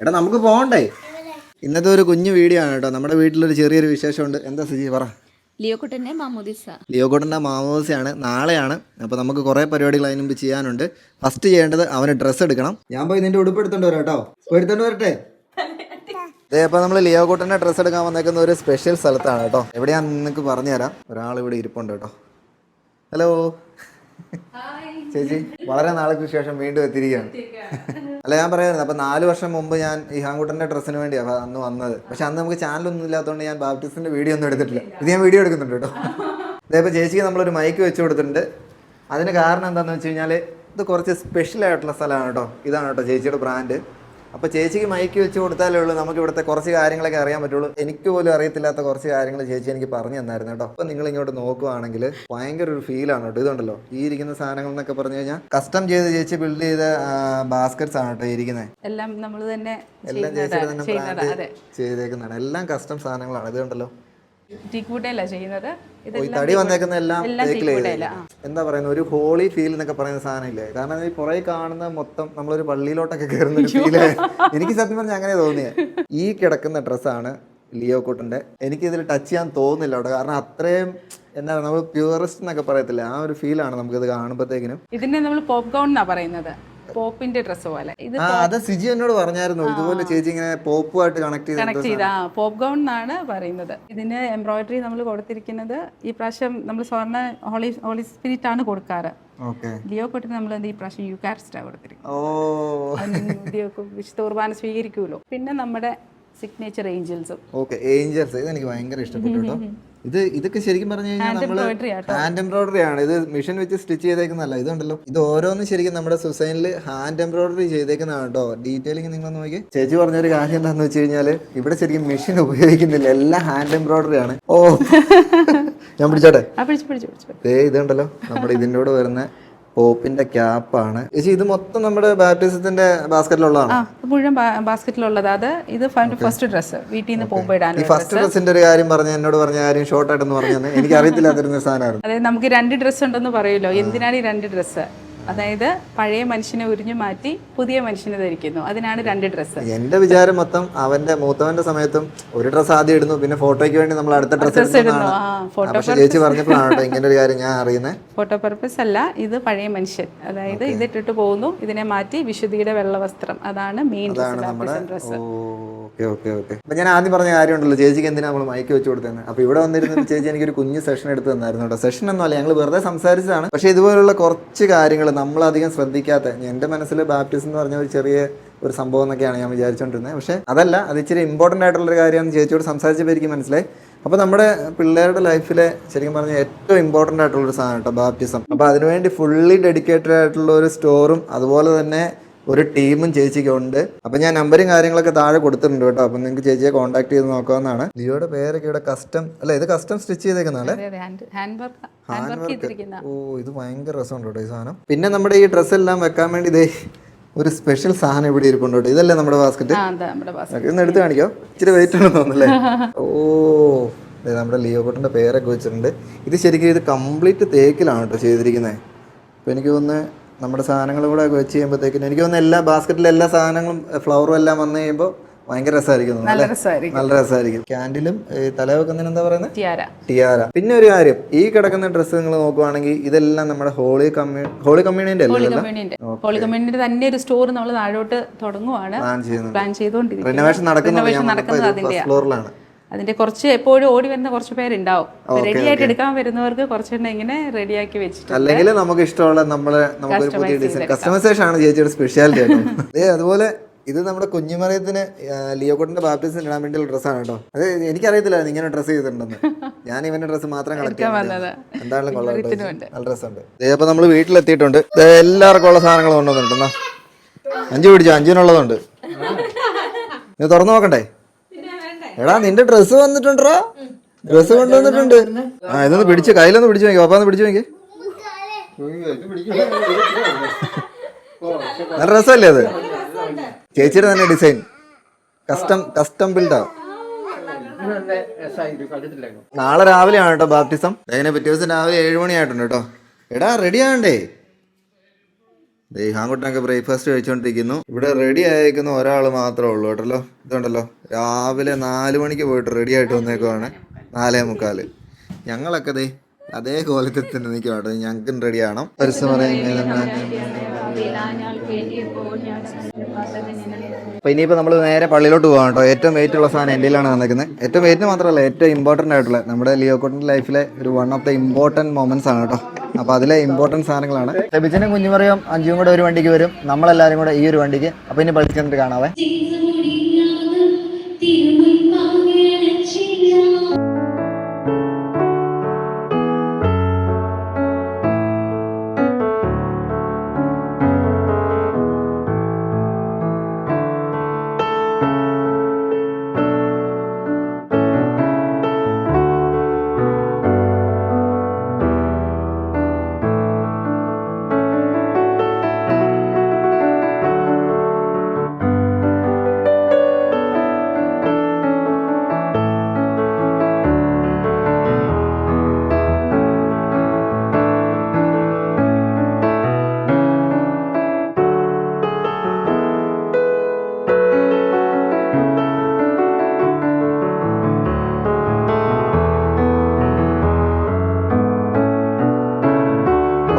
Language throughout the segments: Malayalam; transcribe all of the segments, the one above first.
എടാ നമുക്ക് പോകണ്ടേ? ഇന്നത്തെ ഒരു കുഞ്ഞു വീഡിയോ ആണ് കേട്ടോ. നമ്മുടെ വീട്ടിലൊരു ചെറിയൊരു വിശേഷമുണ്ട്. എന്താ സുജി പറ? ലിയോക്കുട്ടൻ്റെ മാമോദിസയാണ്, നാളെയാണ്. അപ്പോൾ നമുക്ക് കുറേ പരിപാടികൾ അതിന് മുമ്പ് ചെയ്യാനുണ്ട്. ഫസ്റ്റ് ചെയ്യേണ്ടത് അവന് ഡ്രസ്സ് എടുക്കണം. ഞാൻ പോയി നിന്റെ ഉടുപ്പ് എടുത്തോണ്ട് വരാം കേട്ടോ. എടുത്തോണ്ട് വരട്ടെ. അതെ, അപ്പോൾ നമ്മൾ ലിയോക്കുട്ടൻ്റെ ഡ്രസ്സ് എടുക്കാൻ വന്നേക്കുന്ന ഒരു സ്പെഷ്യൽ സ്ഥലത്താണ് കേട്ടോ. എവിടെയാണെന്ന് നിങ്ങൾക്ക് പറഞ്ഞുതരാം. ഒരാൾ ഇവിടെ ഇരിപ്പുണ്ട് കേട്ടോ. ഹലോ ചേച്ചി, വളരെ നാൾക്ക് ശേഷം വീണ്ടും എത്തിയിരിക്കുകയാണ്. അല്ല, ഞാൻ പറയായിരുന്നു, അപ്പോൾ 4 വർഷം മുമ്പ് ഞാൻ ഈ ഹാങ്കുട്ടൻ്റെ ഡ്രസ്സിന് വേണ്ടിയാണ് അന്ന് വന്നത്. പക്ഷെ അന്ന് നമുക്ക് ചാനലൊന്നും ഇല്ലാത്തതുകൊണ്ട് ഞാൻ ബാപ്റ്റിസ്റ്റിൻ്റെ വീഡിയോ ഒന്നും എടുത്തിട്ടില്ല. ഇത് ഞാൻ വീഡിയോ എടുക്കുന്നുണ്ട് കേട്ടോ. അതേപോലെ ചേച്ചിക്ക് നമ്മളൊരു മൈക്ക് വെച്ച് കൊടുത്തിട്ടുണ്ട്. അതിന് കാരണം എന്താണെന്ന് വെച്ച് കഴിഞ്ഞാൽ ഇത് കുറച്ച് സ്പെഷ്യലായിട്ടുള്ള സ്ഥലമാണ് കേട്ടോ. ഇതാണ് കേട്ടോ ചേച്ചിയുടെ ബ്രാൻഡ്. അപ്പോൾ ചേച്ചിക്ക് മൈക്ക് വെച്ച് കൊടുത്താലേ ഉള്ളൂ നമുക്ക് ഇവിടുത്തെ കുറച്ച് കാര്യങ്ങളൊക്കെ അറിയാൻ പറ്റുള്ളൂ. എനിക്ക് പോലും അറിയത്തില്ലാത്ത കുറച്ച് കാര്യങ്ങൾ ചേച്ചി എനിക്ക് പറഞ്ഞു തന്നായിരുന്നു കേട്ടോ. അപ്പോൾ നിങ്ങൾ ഇങ്ങോട്ട് നോക്കുവാണെങ്കിൽ ഭയങ്കര ഒരു ഫീലാണ് കേട്ടോ. ഇതുണ്ടല്ലോ, ഈ ഇരിക്കുന്ന സാധനങ്ങൾ എന്നൊക്കെ പറഞ്ഞു കഴിഞ്ഞാൽ കസ്റ്റം ചെയ്ത് ചേച്ചി ബിൽഡ് ചെയ്ത ബാസ്ക്കറ്റ്സ് ആണ് കേട്ടോ ഇരിക്കുന്നത്. എല്ലാം നമ്മൾ തന്നെ ചേച്ചിയുടെ തന്നെ ബ്രാൻഡ് ചെയ്തേക്കുന്നതാണ്. എല്ലാം കസ്റ്റം സാധനങ്ങളാണ്. ഇത് കണ്ടല്ലോ, ചെയ്യുന്നത്. ഈ തടി വന്നേക്കുന്ന എല്ലാം എന്താ പറയുന്നത്, ഒരു ഹോളി ഫീൽ എന്നൊക്കെ പറയുന്ന സാധനം ഇല്ലേ. കാരണം ഈ പുറകെ കാണുന്ന മൊത്തം നമ്മളൊരു പള്ളിയിലോട്ടൊക്കെ കയറുന്ന ഒരു ഫീല്. എനിക്ക് സത്യം പറഞ്ഞാൽ അങ്ങനെ തോന്നിയത്. ഈ കിടക്കുന്ന ഡ്രസ്സാണ് ലിയോക്കുട്ടൻ്റെ. എനിക്കിതിൽ ടച്ച് ചെയ്യാൻ തോന്നുന്നില്ല കേട്ടോ. കാരണം അത്രയും എന്താണ്, നമ്മൾ പ്യൂറസ്റ്റ് എന്നൊക്കെ പറയത്തില്ല, ആ ഒരു ഫീലാണ് നമുക്കിത് കാണുമ്പോഴത്തേക്കിനും. ഇതിനെ നമ്മൾ പോപ്കോൺ എന്നാ പറയുന്നത്. പോപ്പിന്റെ ഡ്രസ് പോലെ ഇത്. അത് സിജി എന്നോട് പറഞ്ഞായിരുന്നു, ഇതുപോലെ ചേച്ചി ഇങ്ങനെ പോപ്പുമായിട്ട് കണക്ട് ചെയ്ത പോപ്പ് ഗൗൺ എന്നാണ് പറയുന്നത്. ഇതിന് എംബ്രോയിഡറി നമ്മൾ കൊടുത്തിരിക്കുന്നത് ഈ പ്രാവശ്യം നമ്മൾ സ്വർണ്ണ ഹോളി സ്പിരിറ്റ് ആണ് കൊടുക്കാറ്. ലിയോക്കുട്ടിന് നമ്മൾ ഈ പ്രാവശ്യം യൂക്കാരിസ്റ്റാ കൊടുത്തിരിക്കുന്നത്. വിശുദ്ധ കുർബാന സ്വീകരിക്കുമല്ലോ. പിന്നെ നമ്മുടെ സിഗ്നേച്ചർ ഏഞ്ചൽസും. ഏഞ്ചൽസ് ഇതെനിക്ക് ഭയങ്കര ഇഷ്ടപ്പെട്ടു കേട്ടോ. ഇതൊക്കെ ശരിക്കും പറഞ്ഞു കഴിഞ്ഞാൽ നമ്മള് ഹാൻഡ് എംബ്രോയിഡറി ആണ്. ഇത് മെഷീൻ വെച്ച് സ്റ്റിച്ച് ചെയ്തേക്കുന്നല്ല. ഇതുണ്ടല്ലോ, ഇത് ഓരോന്നും ശരിക്കും നമ്മുടെ സുസൈനിൽ ഹാൻഡ് എംബ്രോയിഡറി ചെയ്തേക്കുന്നതാണ് കേട്ടോ. ഡീറ്റെയിലിംഗ് നിങ്ങൾ നോക്കി. ചേച്ചി പറഞ്ഞൊരു കാര്യം എന്താണെന്ന് വെച്ച് കഴിഞ്ഞാൽ ഇവിടെ ശരിക്കും മെഷീൻ ഉപയോഗിക്കുന്നില്ല, എല്ലാം ഹാൻഡ് എംബ്രോയിഡറി ആണ്. ഓ ഞാൻ പിടിച്ചോട്ടെ. ഇതുണ്ടല്ലോ നമ്മുടെ ഇതിൻ്റെ കൂടെ വരുന്ന പോപ്പിന്റെ ക്യാപ്പാണ് ചേച്ചി. ഇത് മൊത്തം നമ്മുടെ ബാപ്റ്റിസത്തിന്റെ ബാസ്ക്കറ്റിലുള്ളതാണ്. മുഴുവൻ ബാസ്ക്കറ്റിലുള്ളത്. അത് ഇത് ഫസ്റ്റ് ഡ്രസ് വീട്ടിൽ നിന്ന് പോകുമ്പോൾ ഇടാൻ. ഈ ഫസ്റ്റ് ഡ്രസ്സിന്റെ ഒരു കാര്യം പറഞ്ഞ എന്നോട് പറഞ്ഞ കാര്യം ഷോർട്ട് ആയിട്ടെന്ന് പറഞ്ഞത് എനിക്ക് അറിയത്തില്ലാതിരുന്ന സാധനമായിരുന്നു. അതായത് നമുക്ക് 2 ഡ്രസ്സ് ഉണ്ടെന്ന് പറയുമല്ലോ. എന്തിനാണ് ഈ 2 ഡ്രസ്സ്? അതായത് പഴയ മനുഷ്യനെ ഉരിഞ്ഞു മാറ്റി പുതിയ മനുഷ്യനെ ധരിക്കുന്നു. അതിനാണ് 2 ഡ്രസ്സ്. എന്റെ വിചാരം മൊത്തം അവന്റെ മൂത്തവന്റെ സമയത്തും ഒരു ഡ്രസ്സ് ആദ്യം ഇടുന്നു, പിന്നെ ഫോട്ടോയ്ക്ക് വേണ്ടി നമ്മൾ അടുത്ത ഡ്രസ്സ് ഇടുന്നു. ചേച്ചി പറഞ്ഞപ്പോഴാണ് ഇങ്ങനെ ഒരു കാര്യം ഞാൻ അറിയുന്നത്. ഫോട്ടോ പർപ്പസ് അല്ല, ഇത് പഴയ മനുഷ്യൻ. അതായത് ഇതിട്ടിട്ട് പോകുന്നു, ഇതിനെ മാറ്റി വിശുദ്ധിയുടെ വെള്ള വസ്ത്രം. അതാണ് മെയിൻ ഡ്രസ്സ്. അപ്പൊ ഞാൻ ആദ്യം പറഞ്ഞ കാര്യമുണ്ടല്ലോ, ചേച്ചിക്ക് എന്തിനാ നമ്മൾ മൈക്ക് വെച്ച് കൊടുത്തത്. അപ്പൊ ഇവിടെ വന്നിരുന്ന ചേച്ചി എനിക്കൊരു കുഞ്ഞു സെഷൻ എടുത്ത് തന്നായിരുന്നു കേട്ടോ. സെഷൻ ഒന്നുമല്ല, ഞങ്ങൾ വെറുതെ സംസാരിച്ചതാണ്. പക്ഷെ ഇതുപോലുള്ള കുറച്ച് കാര്യങ്ങൾ നമ്മളധികം ശ്രദ്ധിക്കാത്ത, എൻ്റെ മനസ്സിൽ ബാപ്റ്റിസം എന്ന് പറഞ്ഞ ഒരു ചെറിയ ഒരു സംഭവം എന്നൊക്കെയാണ് ഞാൻ വിചാരിച്ചുകൊണ്ടിരുന്നത്. പക്ഷെ അതല്ല, അത് ഇച്ചിരി ഇമ്പോർട്ടൻ്റ് ആയിട്ടുള്ളൊരു കാര്യമാണ്. ചേച്ചിയോട് സംസാരിച്ചപ്പോൾ എനിക്ക് മനസ്സിലായി. അപ്പോൾ നമ്മുടെ പിള്ളേരുടെ ലൈഫിലെ ശരിക്കും പറഞ്ഞാൽ ഏറ്റവും ഇമ്പോർട്ടൻ്റ് ആയിട്ടുള്ളൊരു സാധനം കേട്ടോ ബാപ്റ്റിസം. അപ്പോൾ അതിനുവേണ്ടി ഫുള്ളി ഡെഡിക്കേറ്റഡ് ആയിട്ടുള്ള ഒരു സ്റ്റോറും അതുപോലെ തന്നെ ഒരു ടീമും ചേച്ചിക്കുണ്ട്. അപ്പം ഞാൻ നമ്പറും കാര്യങ്ങളൊക്കെ താഴെ കൊടുത്തിട്ടുണ്ട് കേട്ടോ. അപ്പം നിങ്ങൾക്ക് ചേച്ചിയെ കോൺടാക്ട് ചെയ്ത് നോക്കാവുന്നതാണ്. ലിയോയുടെ പേരൊക്കെ ഇവിടെ കസ്റ്റം അല്ല, ഇത് കസ്റ്റം സ്റ്റിച്ച് ചെയ്തേക്കുന്നല്ലേ. ഓ, ഇത് ഭയങ്കര രസമുണ്ട് കേട്ടോ ഈ സാധനം. പിന്നെ നമ്മുടെ ഈ ഡ്രസ്സ് എല്ലാം വെക്കാൻ വേണ്ടി ഇതേ ഒരു സ്പെഷ്യൽ സാധനം ഇവിടെ ഇരിപ്പുണ്ട് കേട്ടോ. ഇതല്ലേ നമ്മുടെ ബാസ്ക്കറ്റ്? ഇന്ന് എടുത്ത് കാണിക്കോ, ഇച്ചിരി വെയിറ്റ് ആണെന്ന് തോന്നുന്നല്ലേ. ഓ, നമ്മുടെ ലിയോക്കുട്ടൻ്റെ പേരൊക്കെ വെച്ചിട്ടുണ്ട്. ഇത് ശരിക്കും ഇത് കംപ്ലീറ്റ് തേക്കിലാണ് കേട്ടോ ചെയ്തിരിക്കുന്നത്. അപ്പോൾ എനിക്ക് തോന്നുന്നത് നമ്മുടെ സാധനങ്ങളും കൂടെ വെച്ച് ചെയ്യുമ്പോഴത്തേക്കിനും എനിക്ക് തോന്നുന്നു എല്ലാ ബാസ്ക്കറ്റിലെ എല്ലാ സാധനങ്ങളും ഫ്ലവറും എല്ലാം വന്നു കഴിയുമ്പോൾ ഭയങ്കര രസമായിരിക്കും. നല്ല രസമായിരിക്കും. ക്യാൻഡിലും തല വെക്കുന്നതിന് എന്താ പറയുന്നത്, ടിയാര. പിന്നെ ഒരു കാര്യം, ഈ കിടക്കുന്ന ഡ്രസ്സ് നിങ്ങൾ നോക്കുവാണെങ്കിൽ ഇതെല്ലാം നമ്മുടെ ഹോളി കമ്മ്യൂണിന്റെ തന്നെ ഒരു സ്റ്റോർ നമ്മൾ താഴോട്ട് തുടങ്ങുവാണ്, പ്ലാൻ ചെയ്തുകൊണ്ടിരിക്കുന്നത്. റിനോവേഷൻ നടക്കുന്നത് ഫ്ലോറിലാണ്. അതിന്റെ കുറച്ച് എപ്പോഴും ഓടി വരുന്ന കുറച്ച് പേരുണ്ടാവും. റെഡി ആയിട്ട് എടുക്കാൻ വരുന്നവർക്ക് കുറച്ചെണ്ണം ഇങ്ങനെ റെഡിയാക്കി വെച്ചിട്ട്, അല്ലെങ്കിൽ നമുക്ക് ഇഷ്ടമുള്ള നമുക്കൊരു പുതിയ ഡിസൈൻ കസ്റ്റമൈസേഷൻ ആണ് ചേച്ചിയുടെ സ്പെഷ്യാലിറ്റി ആയിട്ട്. അതുപോലെ ഇത് നമ്മുടെ കുഞ്ഞുമറിയത്തിന് ലിയോക്കുട്ടന്റെ ബാപ്റ്റിസം ഇടാൻ വേണ്ടിയുള്ള ഡ്രസ്സാണ് കേട്ടോ. അത് എനിക്കറിയത്തില്ല ഇങ്ങനെ ഡ്രസ്സ് ചെയ്തിട്ടുണ്ടെന്ന്. ഞാൻ ഇവന്റെ ഡ്രസ്സ് മാത്രം കളക്ട് ചെയ്യുന്നത്. എന്തായാലും കൊള്ളാം, നല്ല ഡ്രസ്സുണ്ട്. അപ്പൊ നമ്മൾ വീട്ടിലെത്തിയിട്ടുണ്ട്. എല്ലാവർക്കും ഉള്ള സാധനങ്ങൾ കൊണ്ടുവന്നിട്ടുണ്ടെന്നാ. 5 പിടിച്ചോ, 5-നുള്ളതുണ്ട്. നീ തുറന്നു നോക്കണ്ടേ? എടാ, നിന്റെ ഡ്രസ്സ് വന്നിട്ടുണ്ടോ? ഡ്രസ്സ് കൊണ്ടുവന്നിട്ടുണ്ട്. ഇതൊന്ന് പിടിച്ച് കയ്യിലൊന്ന് പിടിച്ചു നോക്കി, പാപ്പാന്ന് പിടിച്ചു നോക്കി. നല്ല രസമല്ലേ അത്? ചേച്ചിയുടെ തന്നെ ഡിസൈൻ, കസ്റ്റം ബിൽഡാ. നാളെ രാവിലെയാണ് കേട്ടോ ബാപ്റ്റിസം. അതിനെ പിറ്റേ ദിവസം രാവിലെ 7 മണിയായിട്ടുണ്ട് കേട്ടോ. എടാ, റെഡി ആകണ്ടേ? ഹാങ്കുട്ടനൊക്കെ ബ്രേക്ക്ഫാസ്റ്റ് കഴിച്ചുകൊണ്ടിരിക്കുന്നു. ഇവിടെ റെഡി ആയിരിക്കുന്ന ഒരാൾ മാത്രമേ ഉള്ളൂ കേട്ടല്ലോ. ഇതുണ്ടല്ലോ, രാവിലെ 4 മണിക്ക് പോയിട്ട് റെഡി ആയിട്ട് വന്നേക്കുവാണ്. 4:45. ഞങ്ങളൊക്കെ അതേ കോലത്തിൽ തന്നെ നിൽക്കും കേട്ടോ. ഞങ്ങൾക്കും റെഡി ആവണം. അപ്പോൾ ഇനിയിപ്പോൾ നമ്മൾ നേരെ പള്ളിയിലോട്ട് പോകാം കേട്ടോ. ഏറ്റവും വെയിറ്റ് ഉള്ള സാധനം എൻ്റെ കയ്യിലാണ് വന്നിരിക്കുന്നത്. ഏറ്റവും വെയിറ്റ് മാത്രമല്ല, ഏറ്റവും ഇമ്പോർട്ടൻ്റ് ആയിട്ടുള്ള നമ്മുടെ ലിയോക്കുട്ടൻ്റെ ലൈഫിലെ ഒരു one of the important moments ആണ് കേട്ടോ. അപ്പോൾ അതിലെ ഇമ്പോർട്ടൻറ്റ് സാധനങ്ങളാണ്. ബിജനും കുഞ്ഞുമറിയും അഞ്ചും കൂടെ ഒരു വണ്ടിക്ക് വരും, നമ്മളെല്ലാവരും കൂടെ ഈ ഒരു വണ്ടിക്ക്. അപ്പോൾ ഇനി പള്ളി ചെന്നിട്ട് കാണാവേ.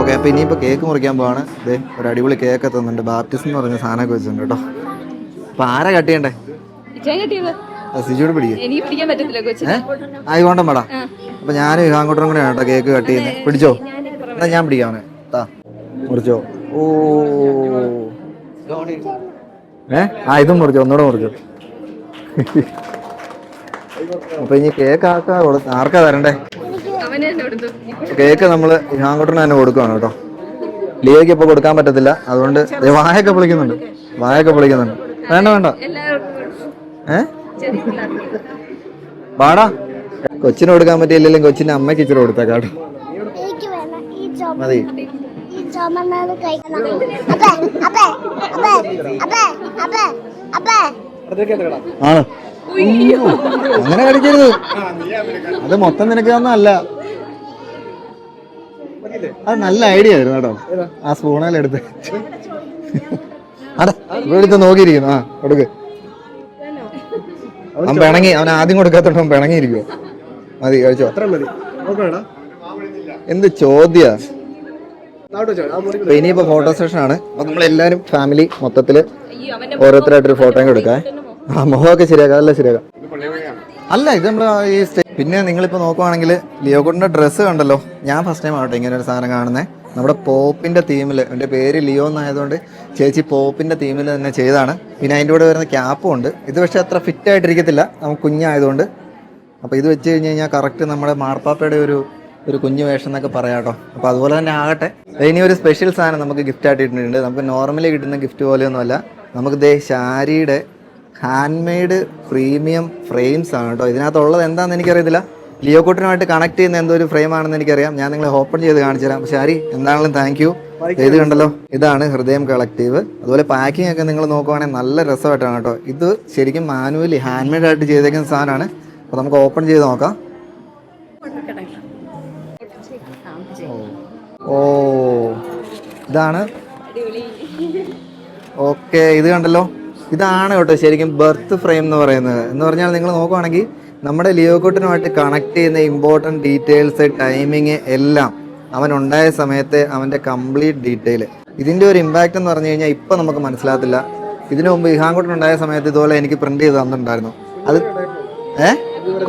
ഓക്കെ, അപ്പോൾ ഇനിയിപ്പോൾ കേക്ക് മുറിക്കാൻ പോവാണ്. ഒരു അടിപൊളി കേക്ക് തന്നുണ്ട്. ബാപ്റ്റിസം എന്ന് പറഞ്ഞ സാധനമൊക്കെ വെച്ചിട്ടുണ്ട് കേട്ടോ. അപ്പോൾ ആരാ കട്ട് ചെയ്യണ്ടേ? സിജുവിടെ പിടിക്കുക. ആയിക്കോട്ടെ മേടാ. അപ്പോൾ ഞാനും ഇഹാങ്കൂട്ടറും കൂടെ കേട്ടോ കേക്ക് കട്ട് ചെയ്യുന്നത്. പിടിച്ചോ, എന്നാൽ ഞാൻ പിടിക്കാവനെ. മുറിച്ചോ. ഓ ഇതും മുറിച്ചോ, ഒന്നുകൂടെ മുറിച്ചോ. അപ്പോൾ ഇനി കേക്ക് ആർക്കാ തരണ്ടേ? കേക്ക് നമ്മൾ ഇഹാങ്കൂട്ടറിന് തന്നെ കൊടുക്കുകയാണ് കേട്ടോ. ലിയോയ്ക്ക് ഇപ്പോൾ കൊടുക്കാൻ പറ്റത്തില്ല, അതുകൊണ്ട് വായൊക്കെ പൊളിക്കുന്നുണ്ട്. വേണ്ട പാടാ. കൊച്ചിന് കൊടുക്കാൻ പറ്റിയില്ലെങ്കിലും കൊച്ചിന്റെ അമ്മയ്ക്ക് ഇച്ചിരി കൊടുത്തേക്കാട്ടോ. മതി. ആണ്, അങ്ങനെ കഴിക്കരുത്. അത് മൊത്തം നിനക്ക് തന്നല്ല. അത് നല്ല ഐഡിയ ആയിരുന്നു കേട്ടോ. ആ സ്പൂണേലെടുത്ത് അതെ ഇവിടെ എടുത്ത് നോക്കിയിരിക്കുന്നു. കൊടുക്ക്. അവൻ പിണങ്ങി. അവൻ ആദ്യം കൊടുക്കാത്തോണ്ട് അവൻ പിണങ്ങിയിരിക്കുവോ? മതി, കഴിച്ചോ. എന്ത് ചോദ്യ. ഇനിയിപ്പോ ഫോട്ടോ സെഷൻ ആണ്. അപ്പൊ നമ്മളെല്ലാരും ഫാമിലി മൊത്തത്തില് ഓരോരുത്തരായിട്ടൊരു ഫോട്ടോയും കൊടുക്കാം. മുഖമൊക്കെ ശരിയാക്കാം. അല്ല ശരിയാക്കാം. അല്ല, ഇത് നമ്മുടെ ഈ പിന്നെ നിങ്ങളിപ്പോൾ നോക്കുവാണെങ്കിൽ ലിയോക്കുട്ടിൻ്റെ ഡ്രസ്സ് കണ്ടല്ലോ. ഞാൻ ഫസ്റ്റ് ടൈം ആവട്ടെ ഇങ്ങനെ ഒരു സാധനം കാണുന്നത്. നമ്മുടെ പോപ്പിൻ്റെ തീമിൽ, എൻ്റെ പേര് ലിയോ എന്നായതുകൊണ്ട് ചേച്ചി പോപ്പിൻ്റെ തീമിൽ തന്നെ ചെയ്താണ്. പിന്നെ അതിൻ്റെ കൂടെ വരുന്ന ക്യാപ്പും ഉണ്ട്. ഇത് പക്ഷേ അത്ര ഫിറ്റ് ആയിട്ടിരിക്കത്തില്ല, നമുക്ക് കുഞ്ഞായതുകൊണ്ട്. അപ്പോൾ ഇത് വെച്ച് കഴിഞ്ഞ് കഴിഞ്ഞാൽ കറക്റ്റ് നമ്മുടെ മാർപ്പാപ്പയുടെ ഒരു കുഞ്ഞു വേഷം എന്നൊക്കെ പറയാം കേട്ടോ. അപ്പോൾ അതുപോലെ തന്നെ ആകട്ടെ. ഇനി ഒരു സ്പെഷ്യൽ സാധനം നമുക്ക് ഗിഫ്റ്റ് ആയിട്ട് ഇട്ടിട്ടുണ്ട്. നമുക്ക് നോർമലി കിട്ടുന്ന ഗിഫ്റ്റ് പോലെയൊന്നുമല്ല. നമുക്ക് ശാരിയുടെ ഹാൻഡ് മെയ്ഡ് പ്രീമിയം ഫ്രെയിംസ് ആണ് കേട്ടോ. ഇതിനകത്തുള്ളത് എന്താണെന്ന് എനിക്കറിയത്തില്ല. ലിയോക്കുട്ടനുമായിട്ട് കണക്ട് ചെയ്യുന്ന എന്തോ ഒരു ഫ്രെയിം ആണെന്ന് എനിക്കറിയാം. ഞാൻ നിങ്ങളെ ഓപ്പൺ ചെയ്ത് കാണിച്ചു തരാം. പക്ഷേ ആരി എന്താണെങ്കിലും താങ്ക് യു. ഇത് കണ്ടല്ലോ, ഇതാണ് ഹൃദയം കളക്റ്റീവ്. അതുപോലെ പാക്കിംഗ് ഒക്കെ നിങ്ങൾ നോക്കുവാണെങ്കിൽ നല്ല രസമായിട്ടാണ് കേട്ടോ. ഇത് ശരിക്കും മാനുവലി ഹാൻഡ് മെയ്ഡ് ആയിട്ട് ചെയ്തേക്കുന്ന സാധനമാണ്. അപ്പോൾ നമുക്ക് ഓപ്പൺ ചെയ്ത് നോക്കാം. ഓ ഇതാണ്. ഓക്കെ, ഇത് കണ്ടല്ലോ. ഇതാണ് കേട്ടോ ശരിക്കും ബർത്ത് ഫ്രെയിം എന്ന് പറയുന്നത്. എന്ന് പറഞ്ഞാൽ നിങ്ങൾ നോക്കുവാണെങ്കിൽ നമ്മുടെ ലിയോക്കുട്ടനുമായിട്ട് കണക്ട് ചെയ്യുന്ന ഇമ്പോർട്ടൻറ്റ് ഡീറ്റെയിൽസ്, ടൈമിങ് എല്ലാം അവനുണ്ടായ സമയത്തെ അവൻ്റെ കംപ്ലീറ്റ് ഡീറ്റെയിൽ. ഇതിൻ്റെ ഒരു ഇമ്പാക്റ്റ് എന്ന് പറഞ്ഞു കഴിഞ്ഞാൽ ഇപ്പം നമുക്ക് മനസ്സിലാകത്തില്ല. ഇതിനു മുമ്പ് ഇഹാങ്കുട്ടനുണ്ടായ സമയത്ത് ഇതുപോലെ എനിക്ക് പ്രിന്റ് ചെയ്ത് തന്നിട്ടുണ്ടായിരുന്നു. അത്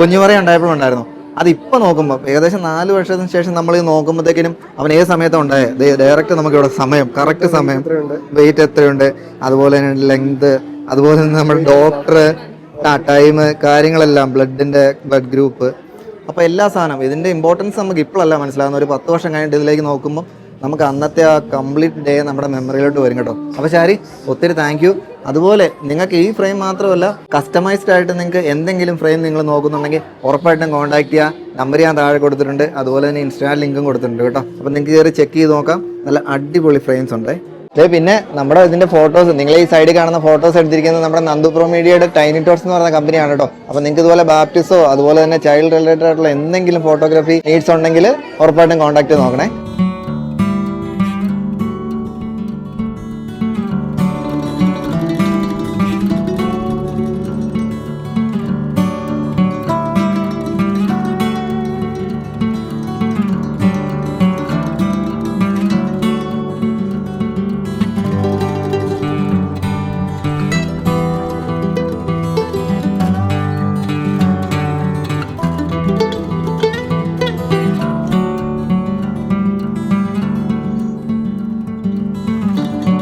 കുഞ്ഞുമറി ഉണ്ടായപ്പോഴും ഉണ്ടായിരുന്നു. അതിപ്പോൾ നോക്കുമ്പോൾ ഏകദേശം 4 വർഷത്തിന് ശേഷം നമ്മൾ നോക്കുമ്പോഴത്തേക്കിനും അവൻ ഏത് സമയത്താണ് ഉണ്ടായത് ഡയറക്റ്റ് നമുക്കിവിടെ സമയം, കറക്റ്റ് സമയം, വെയിറ്റ് എത്രയുണ്ട്, അതുപോലെ തന്നെ ലെങ്ത്, അതുപോലെ തന്നെ നമ്മുടെ ഡോക്ടർ, ടൈം, കാര്യങ്ങളെല്ലാം, ബ്ലഡ് ഗ്രൂപ്പ്. അപ്പോൾ എല്ലാ സാധനം ഇതിൻ്റെ ഇമ്പോർട്ടൻസ് നമുക്ക് ഇപ്പോഴല്ല മനസ്സിലാകുന്ന. ഒരു 10 വർഷം കഴിഞ്ഞിട്ട് ഇതിലേക്ക് നോക്കുമ്പോൾ നമുക്ക് അന്നത്തെ ആ കംപ്ലീറ്റ് ഡേ നമ്മുടെ മെമ്മറിയിലോട്ട് വരും കേട്ടോ. അപ്പോൾ ശാരി ഒത്തിരി താങ്ക് യു. അതുപോലെ നിങ്ങൾക്ക് ഈ ഫ്രെയിം മാത്രമല്ല, കസ്റ്റമൈസ്ഡ് ആയിട്ട് നിങ്ങൾക്ക് എന്തെങ്കിലും ഫ്രെയിം നിങ്ങൾ നോക്കുന്നുണ്ടെങ്കിൽ ഉറപ്പായിട്ടും കോൺടാക്ട് ചെയ്യുക. നമ്പർ ഞാൻ താഴെ കൊടുത്തിട്ടുണ്ട്, അതുപോലെ തന്നെ ഇൻസ്റ്റാ ലിങ്കും കൊടുത്തിട്ടുണ്ട് കേട്ടോ. അപ്പോൾ നിങ്ങൾക്ക് കയറി ചെക്ക് ചെയ്ത് നോക്കാം. നല്ല അടിപൊളി ഫ്രെയിംസ് ഉണ്ട്. പിന്നെ നമ്മുടെ ഇതിന്റെ ഫോട്ടോസ്, നിങ്ങൾ ഈ സൈഡിൽ കാണുന്ന ഫോട്ടോസ് എടുത്തിരിക്കുന്നത് നമ്മുടെ നന്ദു പ്രോ മീഡിയയുടെ ടൈനി ടോട്സ് എന്ന് പറയുന്ന കമ്പനിയാണ് കേട്ടോ. അപ്പോൾ നിങ്ങൾക്ക് ഇതുപോലെ ബാപ്റ്റിസോ അതുപോലെ തന്നെ ചൈൽഡ് റിലേറ്റഡ് ആയിട്ടുള്ള എന്തെങ്കിലും ഫോട്ടോഗ്രാഫി നീഡ്സ് ഉണ്ടെങ്കിൽ ഉറപ്പായിട്ടും കോൺടാക്ട് ചെയ്ത് നോക്കണേ.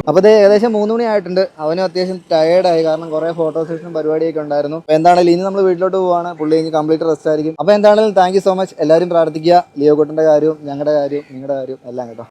അപ്പോൾ ഇത് ഏകദേശം 3 മണി ആയിട്ടുണ്ട്. അവനും അത്യാവശ്യം ടയേർഡായി, കാരണം കുറേ ഫോട്ടോ സെഷനും പരിപാടിയൊക്കെ ഉണ്ടായിരുന്നു. അപ്പോൾ എന്താണെങ്കിലും ഇനി നമ്മൾ വീട്ടിലോട്ട് പോവാണ്. പുള്ളി കഴിഞ്ഞ് കംപ്ലീറ്റ് റെസ്റ്റ് ആയിരിക്കും. അപ്പോൾ എന്താണെങ്കിലും താങ്ക് യു സോ മച്ച്. എല്ലാവരും പ്രാർത്ഥിക്കുക, ലിയോ കുട്ടൻ്റെ കാര്യവും ഞങ്ങളുടെ കാര്യവും നിങ്ങളുടെ കാര്യവും എല്ലാം കേട്ടോ.